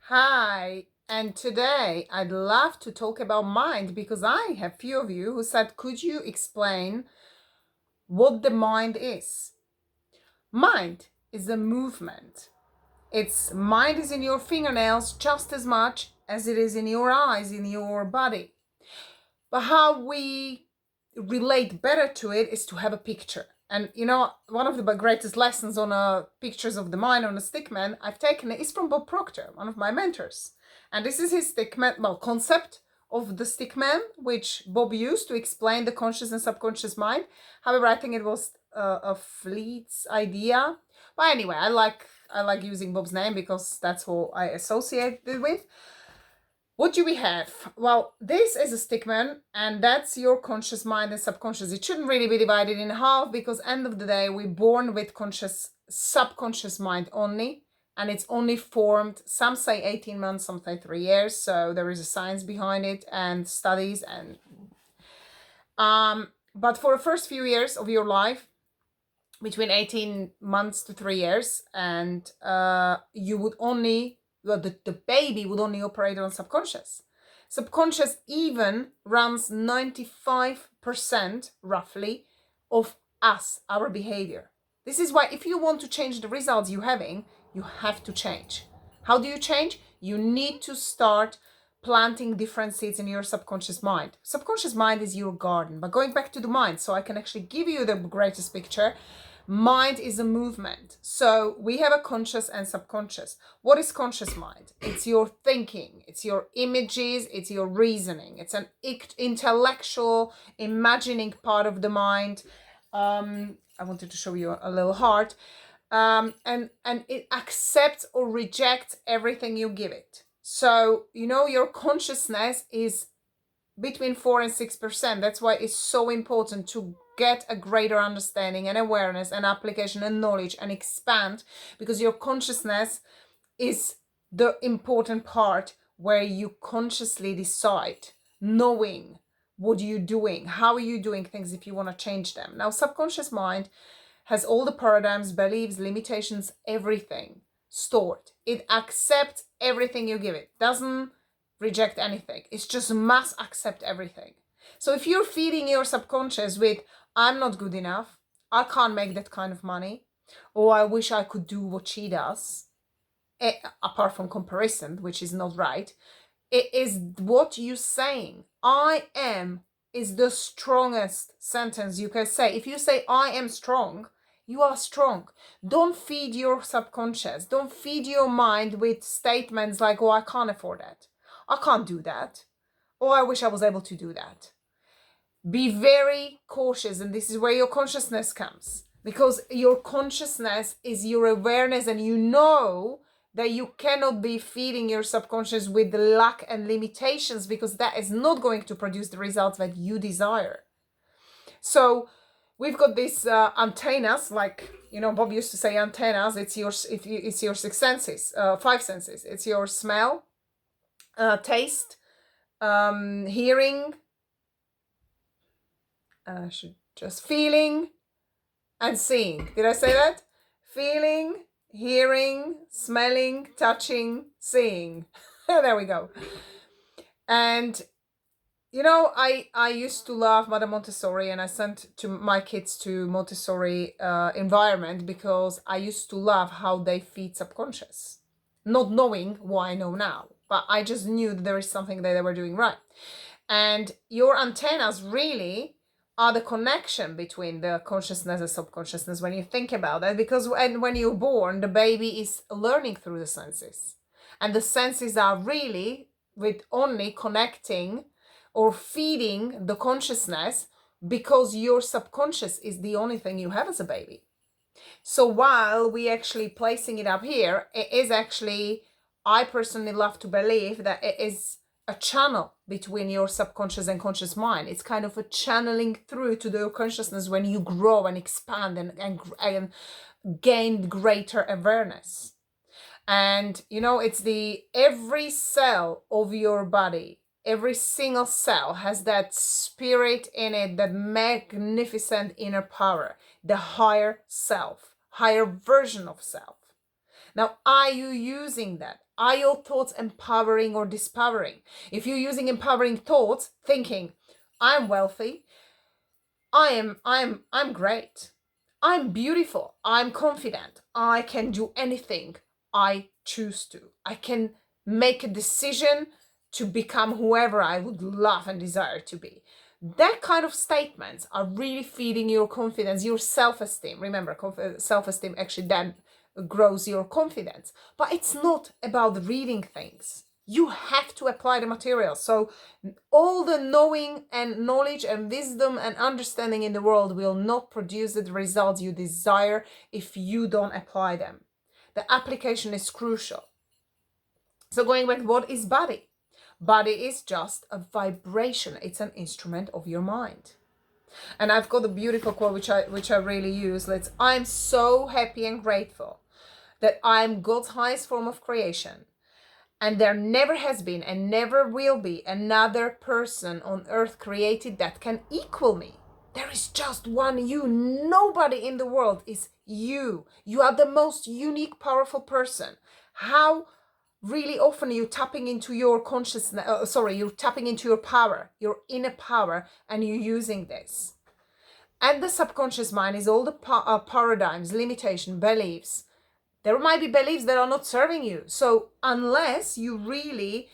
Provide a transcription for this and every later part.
Hi, and today I'd love to talk about mind because I have few of you who said, could you explain what the mind is? Mind is a movement. Its mind is in your fingernails just as much as it is in your eyes, in your body. But how we relate better to it is to have a picture. And one of the greatest lessons on pictures of the mind on a stickman I've taken is from Bob Proctor, one of my mentors. And this is his stickman, concept of the stickman, which Bob used to explain the conscious and subconscious mind. However, I think it was a Fleet's idea. But anyway, I like using Bob's name because that's what I associate it with. What do we have? Well, this is a stickman, and that's your conscious mind and subconscious. It shouldn't really be divided in half because end of the day, we're born with subconscious mind only, and it's only formed, some say 18 months, some say 3 years. So there is a science behind it and studies but for the first few years of your life, between 18 months to 3 years, and you would only the baby would only operate on subconscious. Subconscious even runs 95% roughly of us, our behavior. This is why if you want to change the results you're having, you have to change. How do you change? You need to start planting different seeds in your subconscious mind. Subconscious mind is your garden. But going back to the mind, so I can actually give you the greatest picture. Mind is a movement. So we have a conscious and subconscious. What is conscious mind? It's your thinking, it's your images, it's your reasoning. It's an intellectual, imagining part of the mind. I wanted to show you a little heart. And it accepts or rejects everything you give it. So, your consciousness is between 4 and 6%. That's why it's so important to get a greater understanding and awareness and application and knowledge and expand, because your consciousness is the important part where you consciously decide, knowing what you're doing, how are you doing things if you want to change them. Now, subconscious mind has all the paradigms, beliefs, limitations, everything stored. It accepts everything you give it, doesn't reject anything. It's just must accept everything. So if you're feeding your subconscious with, I'm not good enough, I can't make that kind of money, or I wish I could do what she does, apart from comparison, which is not right, it is what you're saying. I am is the strongest sentence you can say. If you say, I am strong, you are strong. Don't feed your subconscious. Don't feed your mind with statements like, oh, I can't afford that. I can't do that. Oh, I wish I was able to do that. Be very cautious, and this is where your consciousness comes, because your consciousness is your awareness, and you know that you cannot be feeding your subconscious with lack and limitations, because that is not going to produce the results that you desire. So we've got these antennas, like Bob used to say antennas. It's your six senses, five senses. It's your smell, taste, hearing, feeling and seeing. Did I say that? Feeling, hearing, smelling, touching, seeing. There we go. And I used to love Madame Montessori, and I sent to my kids to Montessori environment because I used to love how they feed subconscious, not knowing what I know now, but I just knew that there is something that they were doing right. And your antennas really are the connection between the consciousness and subconsciousness when you think about it, because when you're born, the baby is learning through the senses, and the senses are really with only connecting or feeding the consciousness, because your subconscious is the only thing you have as a baby. So while we actually placing it up here, it is actually, I personally love to believe that it is a channel between your subconscious and conscious mind. It's kind of a channeling through to the consciousness when you grow and expand and gain greater awareness. And it's every cell of your body, every single cell has that spirit in it, that magnificent inner power, the higher self, higher version of self. Now, are you using that? Are your thoughts empowering or disempowering? If you're using empowering thoughts, thinking, I'm wealthy, I'm great, I'm beautiful, I'm confident, I can do anything I choose to. I can make a decision to become whoever I would love and desire to be. That kind of statements are really feeding your confidence, your self-esteem. Remember, self-esteem actually then grows your confidence. But it's not about reading things. You have to apply the material. So all the knowing and knowledge and wisdom and understanding in the world will not produce the results you desire if you don't apply them. The application is crucial. So going back, what is body? Body is just a vibration. It's an instrument of your mind. And I've got a beautiful quote which I really use. I'm so happy and grateful that I'm God's highest form of creation. And there never has been and never will be another person on earth created that can equal me. There is just one you. Nobody in the world is you. You are the most unique, powerful person. How really often you're tapping into your consciousness, you're tapping into your power, your inner power, and you're using this. And the subconscious mind is all the paradigms, limitation, beliefs. There might be beliefs that are not serving you. So unless you really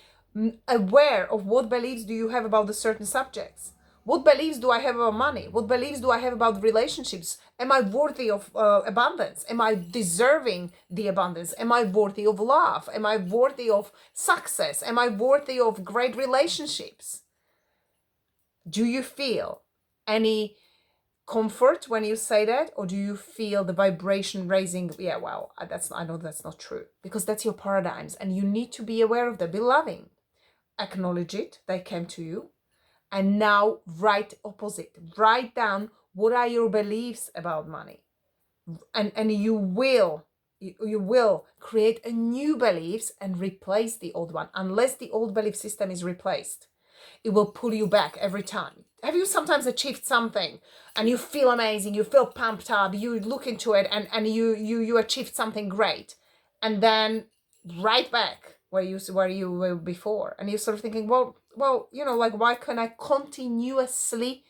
aware of what beliefs do you have about the certain subjects, what beliefs do I have about money? What beliefs do I have about relationships? Am I worthy of abundance? Am I deserving the abundance? Am I worthy of love? Am I worthy of success? Am I worthy of great relationships? Do you feel any comfort when you say that, or do you feel the vibration raising? Yeah, well, I know that's not true, because that's your paradigms, and you need to be aware of them. Be loving, acknowledge it, they came to you, and now write opposite. Write down what are your beliefs about money, and you will create a new beliefs and replace the old one. Unless the old belief system is replaced, it will pull you back every time. Have you sometimes achieved something and you feel amazing, you feel pumped up, you look into it and you achieved something great, and then right back where you were before, and you're sort of thinking, well, why can I continuously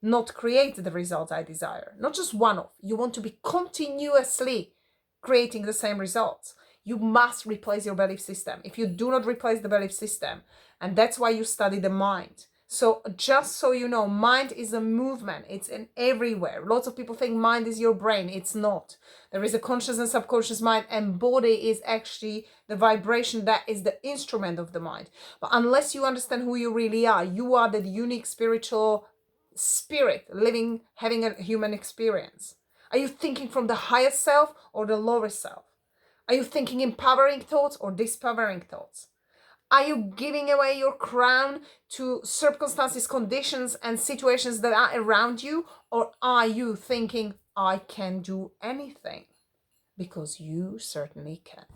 not create the results I desire? Not just one-off. You want to be continuously creating the same results. You must replace your belief system. If you do not replace the belief system, and that's why you study the mind. So just so you know, mind is a movement. It's in everywhere. Lots of people think mind is your brain. It's not. There is a conscious and subconscious mind, and body is actually the vibration that is the instrument of the mind. But unless you understand who you really are, you are the unique spiritual spirit living, having a human experience. Are you thinking from the highest self or the lowest self? Are you thinking empowering thoughts or disempowering thoughts? Are you giving away your crown to circumstances, conditions, and situations that are around you? Or are you thinking, I can do anything? Because you certainly can.